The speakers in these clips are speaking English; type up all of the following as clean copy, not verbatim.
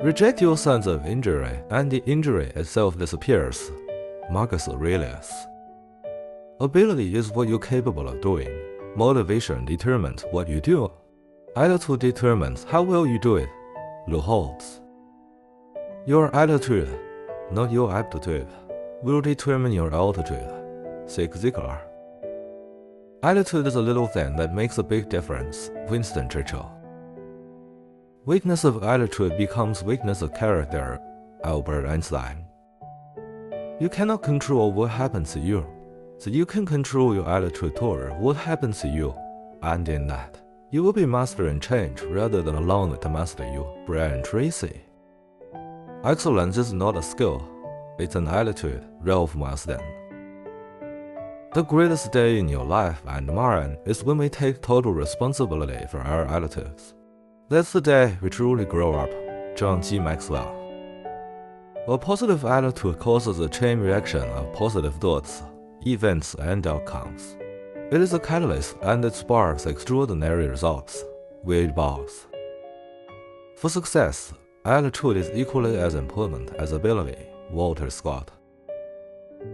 Reject your sense of injury, and the injury itself disappears. Marcus Aurelius. Ability is what you're capable of doing. Motivation determines what you do. Attitude determines how well you do it. Lou Holtz. Your attitude, not your aptitude, will determine your altitude. Zig Ziglar. Attitude is a little thing that makes a big difference. Winston Churchill. Weakness of attitude becomes weakness of character. Albert Einstein. You cannot control what happens to you, so you can control your attitude toward what happens to you, and in that, you will be mastering change rather than allowing it to master you. Brian Tracy. Excellence is not a skill, it's an attitude. Ralph Marsden. The greatest day in your life and mine is when we take total responsibility for our attitudes. That's the day we truly grow up. John G. Maxwell. A positive attitude causes a chain reaction of positive thoughts, events, and outcomes. It is a catalyst and it sparks extraordinary results. Wade Boggs. For success, attitude is equally as important as ability. Walter Scott.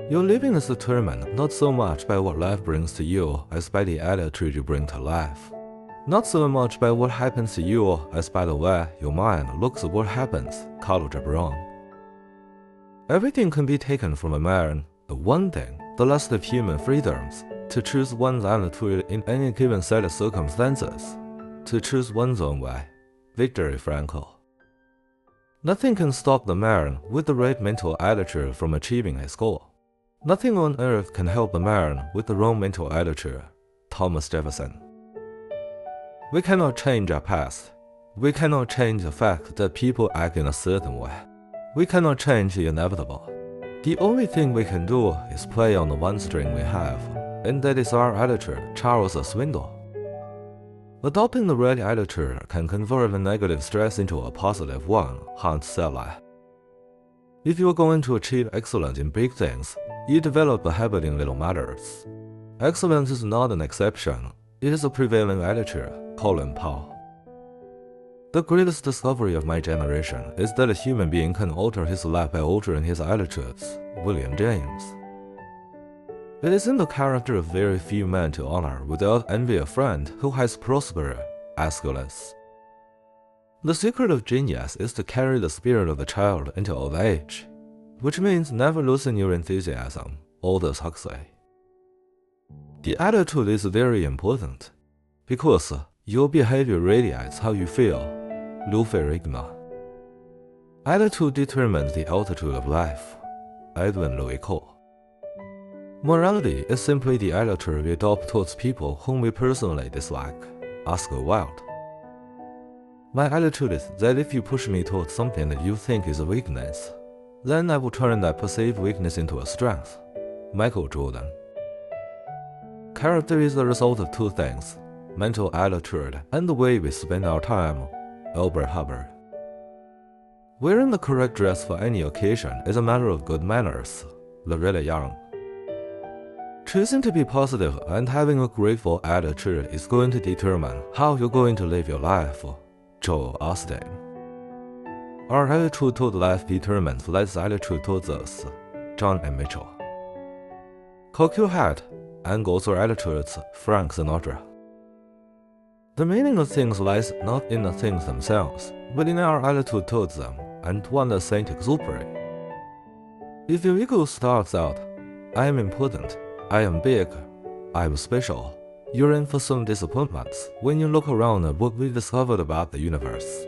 Your living is determined not so much by what life brings to you as by the attitude you bring to life. Not so much by what happens to you as by the way your mind looks at what happens. Carlo Jabron. Everything can be taken from a man, the one thing, the last of human freedoms, to choose one's attitude in any given set of circumstances, to choose one's own way. Viktor Frankl. Nothing can stop the man with the right mental attitude from achieving his goal. Nothing on earth can help the man with the wrong mental attitude. Thomas Jefferson. We cannot change our past. We cannot change the fact that people act in a certain way. We cannot change the inevitable. The only thing we can do is play on the one string we have, and that is our attitude. Charles Swindoll. Adopting the right attitude can convert a negative stress into a positive one. Hans Selye. If you are going to achieve excellence in big things, you develop a habit in little matters. Excellence is not an exception, it is a prevailing attitude. Colin Powell. The greatest discovery of my generation is that a human being can alter his life by altering his attitudes. William James. It is in the character of very few men to honor without envy a friend who has prospered. Aeschylus. The secret of genius is to carry the spirit of the child into old age, which means never losing your enthusiasm. Aldous Huxley. The attitude is very important, because your behavior radiates how you feel. Lou Ferrigno. Attitude determines the altitude of life. Edwin Louis Cole. Morality is simply the attitude we adopt towards people whom we personally dislike. Oscar Wilde. My attitude is that if you push me towards something that you think is a weakness, then I will turn that perceived weakness into a strength. Michael Jordan. Character is the result of two things: mental attitude and the way we spend our time. Albert Hubbard. Wearing the correct dress for any occasion is a matter of good manners. Loretta Young. Choosing to be positive and having a grateful attitude is going to determine how you're going to live your life. Joel Osteen. Our attitude toward life determines life's attitude towards us. John M. Mitchell. Cock your hat, angles or attitudes. Frank Sinatra. The meaning of things lies not in the things themselves, but in our attitude towards them, and one that Saint-Exupéry. If your ego starts out, I am important, I am big, I am special, you're in for some disappointments when you look around at what we discovered about the universe.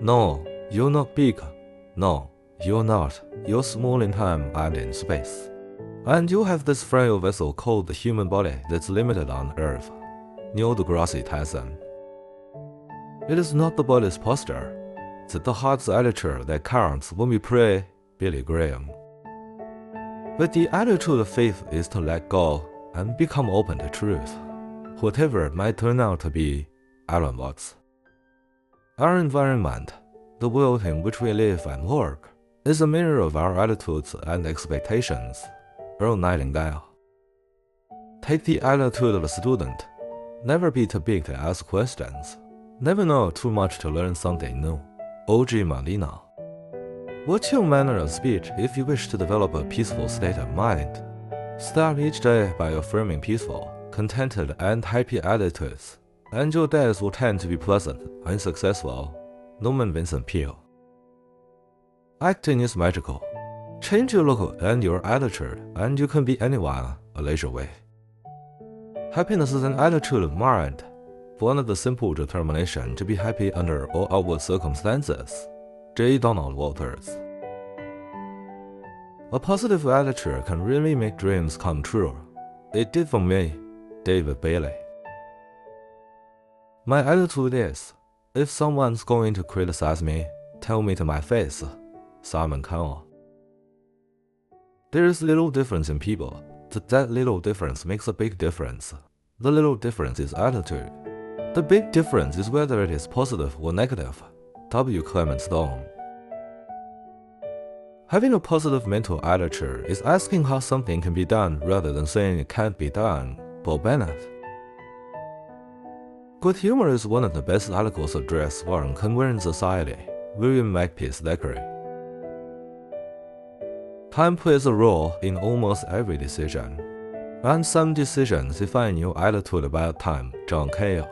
No, you're not big. No, you're not. You're small in time and in space. And you have this frail vessel called the human body that's limited on Earth. Neil deGrasse Tyson. It is not the body's posture, it's the heart's attitude that counts when we pray. Billy Graham. But the attitude of faith is to let go and become open to truth, whatever it might turn out to be. Alan Watts. Our environment, the world in which we live and work, is a mirror of our attitudes and expectations. Earl Nightingale. Take the attitude of a student. Never be too big to ask questions. Never know too much to learn something new. O.G. Molina. Watch your manner of speech if you wish to develop a peaceful state of mind. Start each day by affirming peaceful, contented, and happy attitudes, and your days will tend to be pleasant and successful. Norman Vincent Peale. Acting is magical. Change your look and your attitude, and you can be anyone a leisure way. Happiness is an attitude of mind, one of the simple determination to be happy under all outward circumstances. J. Donald Walters. A positive attitude can really make dreams come true. It did for me, David Bailey. My attitude is, if someone's going to criticize me, tell me to my face. Simon Cowell. There is little difference in people, but that little difference makes a big difference. The little difference is attitude. The big difference is whether it is positive or negative. W. Clement Stone. Having a positive mental attitude is asking how something can be done rather than saying it can't be done. Bob Bennett. Good humor is one of the best articles of dress one can wear in society. William Makepeace Thackeray. Time plays a role in almost every decision, and some decisions define your attitude about time. John Cale.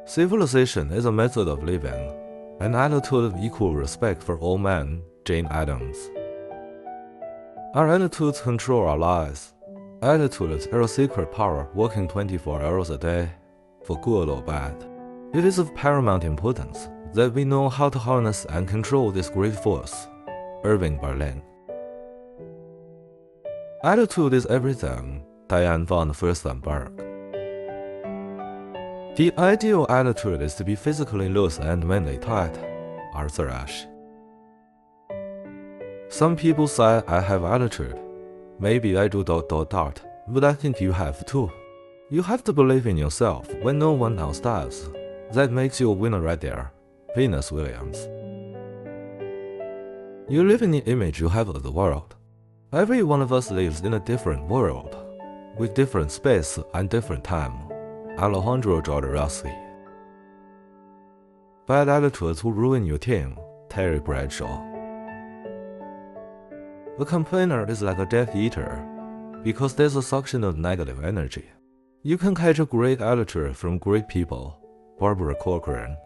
Civilization is a method of living, an attitude of equal respect for all men. Jane Addams. Our attitudes control our lives. Attitudes are a secret power working 24 hours a day, for good or bad. It is of paramount importance that we know how to harness and control this great force. Irving Berlin. Attitude is everything. Diane von Furstenberg. The ideal attitude is to be physically loose and mentally tight. Arthur Ashe. Some people say I have attitude. Maybe I do ... but I think you have too. You have to believe in yourself when no one else does. That makes you a winner right there. Venus Williams. You live in the image you have of the world. Every one of us lives in a different world, with different space and different time. Alejandro Jodorowsky. Bad attitudes will ruin your team. Terry Bradshaw. The complainer is like a Death Eater, because there's a suction of negative energy. You can catch a great attitude from great people. Barbara Corcoran.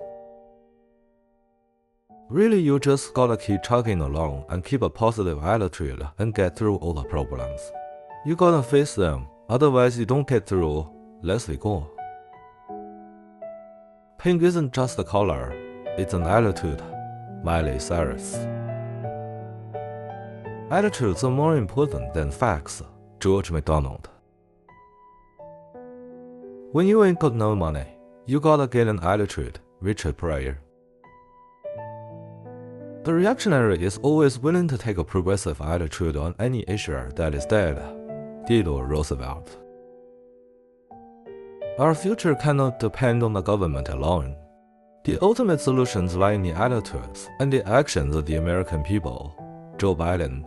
Really, you just gotta keep chugging along and keep a positive attitude and get through all the problems. You gotta face them, otherwise you don't get through. Leslie Gore. Pink isn't just a color, it's an attitude. Miley Cyrus. Attitudes are more important than facts. George MacDonald. When you ain't got no money, you gotta get an attitude. Richard Pryor. The reactionary is always willing to take a progressive attitude on any issue that is dead. Theodore Roosevelt. Our future cannot depend on the government alone. The ultimate solutions lie in the attitudes and the actions of the American people. Joe Biden.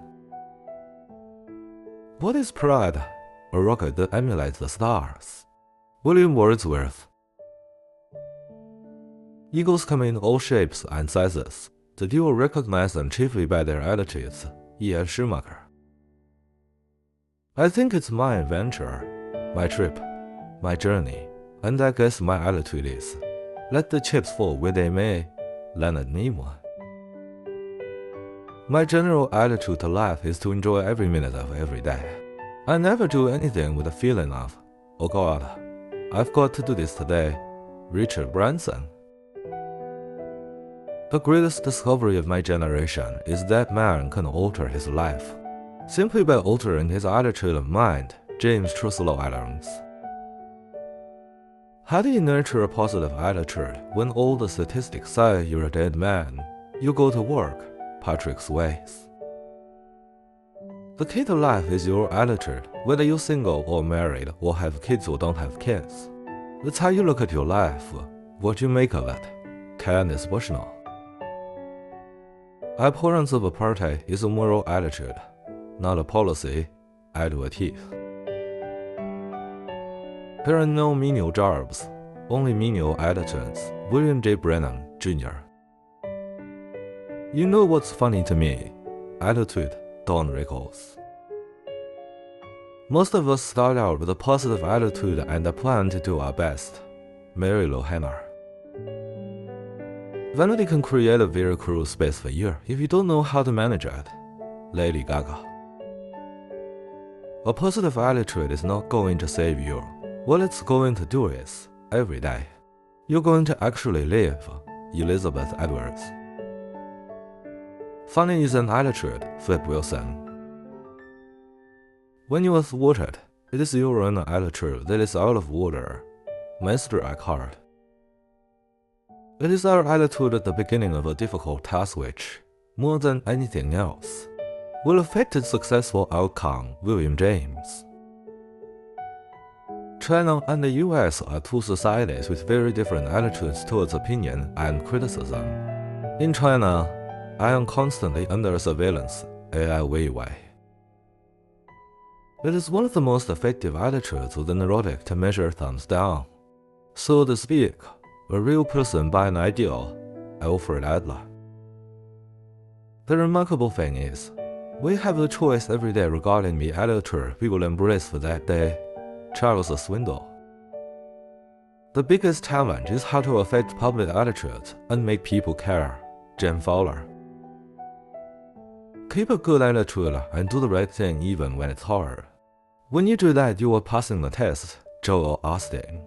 What is pride? A rocket that emulates the stars. William Wordsworth. Eagles come in all shapes and sizes. The duo recognize them chiefly by their attitudes. E.F. Schumacher. I think it's my adventure, my trip, my journey, and I guess my attitude is, let the chips fall where they may. Leonard Nimoy. My general attitude to life is to enjoy every minute of every day. I never do anything with a feeling of, oh God, I've got to do this today. Richard Branson. The greatest discovery of my generation is that man can alter his life, simply by altering his attitude of mind. James Truslow Adams. How do you nurture a positive attitude when all the statistics say you're a dead man? You go to work. Patrick Swayze. The key to life is your attitude, whether you're single or married or have kids or don't have kids. That's how you look at your life, what you make of it. Candice Bushnell. Abhorrence of apartheid is a moral attitude, not a policy. Edward Heath. There are no menial jobs, only menial attitudes. William J. Brennan, Jr. You know what's funny to me? Attitude don't recalls. Most of us start out with a positive attitude and a plan to do our best. Mary Lou Hanna. Vanity can create a very cruel space for you if you don't know how to manage it. Lady Gaga. A positive attitude is not going to save you. What it's going to do is, every day, you're going to actually live. Elizabeth Edwards. Funny is an attitude, Flip Wilson. When you are thwarted, it is your own attitude that is out of order. Meister Eckhart. It is our attitude at the beginning of a difficult task which, more than anything else, will affect its successful outcome. William James. China and the US are two societies with very different attitudes towards opinion and criticism. In China, I am constantly under surveillance, AIWY. It is one of the most effective attitudes of the neurotic to measure thumbs down. So to speak, a real person by an ideal, Alfred Adler. The remarkable thing is, we have a choice every day regarding the attitude we will embrace for that day. Charles Swindoll. The biggest challenge is how to affect public attitudes and make people care. Jen Fowler. Keep a good attitude and do the right thing even when it's hard. When you do that, you are passing the test. Joel Osteen.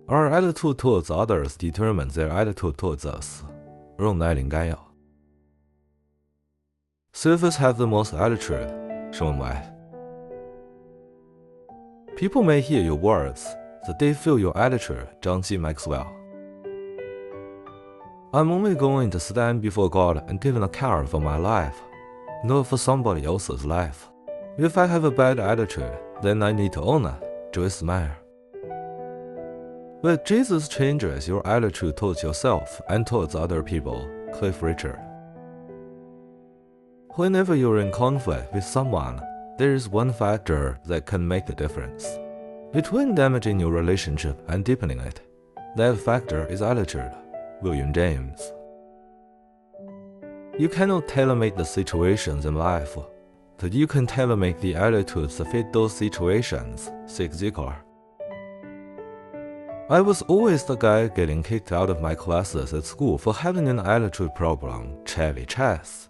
Our attitude towards others determines their attitude towards us. Ron Nightingale. Surfers have the most attitude. Shaun White. People may hear your words, but they feel your attitude. John C. Maxwell. I'm only going to stand before God and give an account for my life, not for somebody else's life. If I have a bad attitude, then I need to own it. Joyce Meyer. But Jesus changes your attitude towards yourself and towards other people. Cliff Richard. Whenever you're in conflict with someone, there is one factor that can make the difference. Between damaging your relationship and deepening it, that factor is attitude. William James. You cannot tailor-make the situations in life, but you can tailor-make the attitudes that fit those situations. Zig Ziglar. I was always the guy getting kicked out of my classes at school for having an attitude problem. Chevy Chase.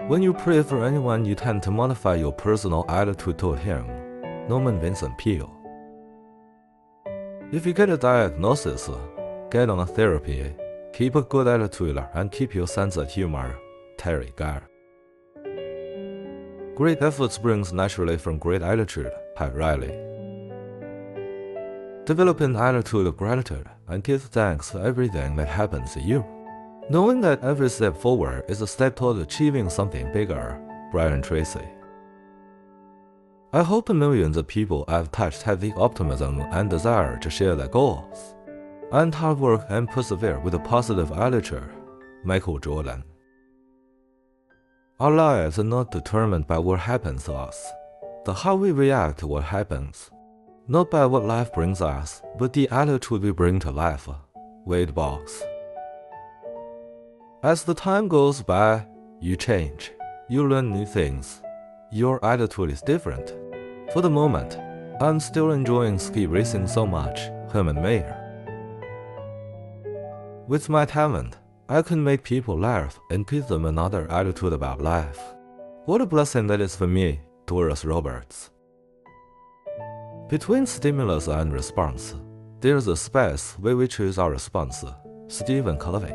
When you pray for anyone, you tend to modify your personal attitude toward him. Norman Vincent Peale. If you get a diagnosis, get on a therapy, keep a good attitude, and keep your sense of humor. Terry Garr. Great effort springs naturally from great attitude. Pat Riley. Develop an attitude of gratitude and give thanks for everything that happens to you, knowing that every step forward is a step toward achieving something bigger. Brian Tracy. I hope the millions of people I've touched have the optimism and desire to share their goals, and hard work and persevere with a positive attitude. Michael Jordan. Our lives are not determined by what happens to us, but how we react to what happens. Not by what life brings us, but the attitude we bring to life. Wade Boggs. As the time goes by, you change. You learn new things. Your attitude is different. For the moment, I'm still enjoying ski racing so much. Herman Mayer. With my talent, I can make people laugh and give them another attitude about life. What a blessing that is for me. Doris Roberts. Between stimulus and response, there's a space where we choose our response. Stephen Covey.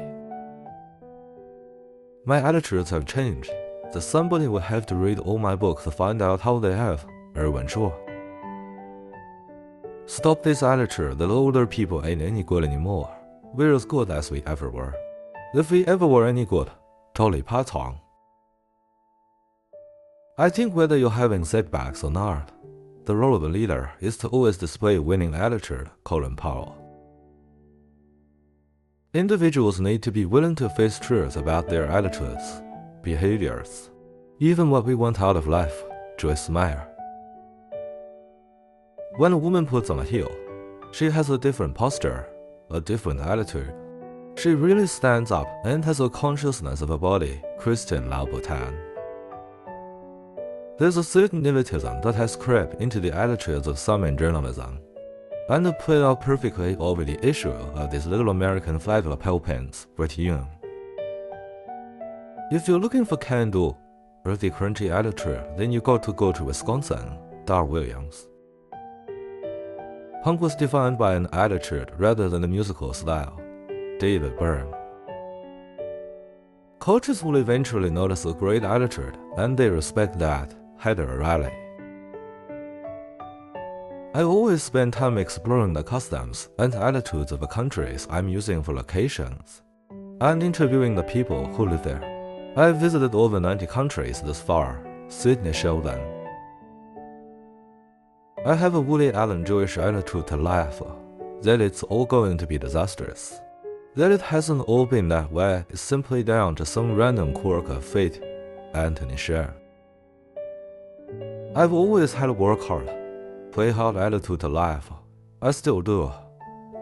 My attitudes have changed, that somebody will have to read all my books to find out how they have. Erwin Shaw. Stop this attitude that older people ain't any good anymore. We're as good as we ever were. If we ever were any good, Dolly Parton. I think whether you're having setbacks or not, the role of a leader is to always display a winning attitude. Colin Powell. Individuals need to be willing to face truths about their attitudes, behaviors, even what we want out of life. Joyce Meyer. When a woman puts on a heel, she has a different posture, a different attitude. She really stands up and has a consciousness of her body, Christian Louboutin. There's a certain elitism that has crept into the attitudes of some in journalism, and played out perfectly over the issue of these little American flag lapel pins pretty young. If you're looking for can-do or the crunchy attitude, then you got to go to Wisconsin, Dar Williams. Punk was defined by an attitude rather than a musical style, David Byrne. Coaches will eventually notice a great attitude, and they respect that, Heather Riley. I always spend time exploring the customs and attitudes of the countries I'm using for locations, and interviewing the people who live there. I've visited over 90 countries thus far, Sidney Sheldon. I have a Woody Allen Jewish attitude to life, that it's all going to be disastrous. That it hasn't all been that way is simply down to some random quirk of fate, Anthony Sher. I've always had a work hard, play hard attitude to life. I still do.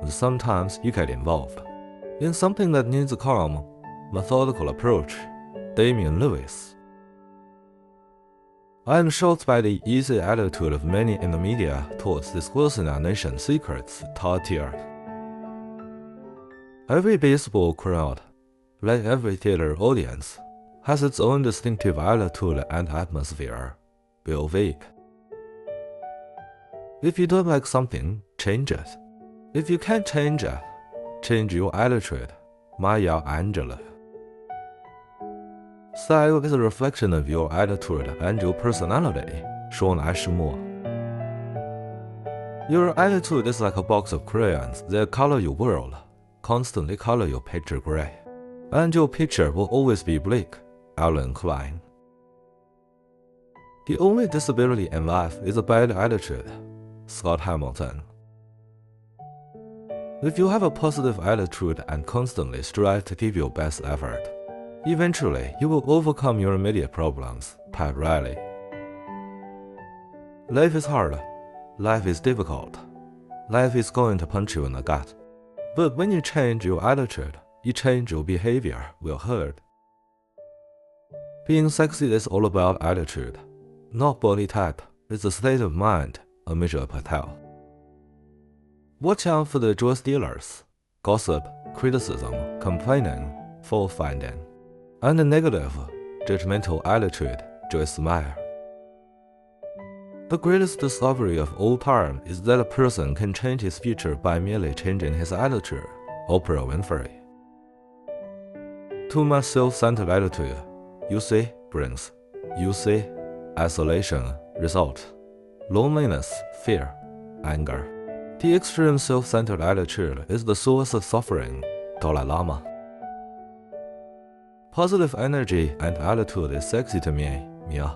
And sometimes you get involved in something that needs a calm, methodical approach. Damian Lewis. I am shocked by the easy attitude of many in the media towards disclosing our nation's secrets, Todd Tier. Every baseball crowd, like every theater audience, has its own distinctive attitude and atmosphere, Bill Veeck. If you don't like something, change it. If you can't change it, change your attitude, Maya Angelou. Style is a reflection of your attitude and your personality, Sean Ashmore. Your attitude is like a box of crayons that color your world, constantly color your picture gray. And your picture will always be bleak, Alan Klein. The only disability in life is a bad attitude, Scott Hamilton. If you have a positive attitude and constantly strive to give your best effort, eventually you will overcome your immediate problems, Pat Riley. Life is hard. Life is difficult. Life is going to punch you in the gut. But when you change your attitude, you change your behavior will hurt. Being sexy is all about attitude, not body type. It's a state of mind, Amisha Patel. Watch out for the joy stealers, gossip, criticism, complaining, fault finding, and the negative, judgmental attitude, Joyce Meyer. The greatest discovery of all time is that a person can change his future by merely changing his attitude, Oprah Winfrey. Too much self-centered attitude, you see, brings, you see, isolation, result, loneliness, fear, anger. The extreme self-centered attitude is the source of suffering, Dalai Lama. Positive energy and attitude is sexy to me, Mia.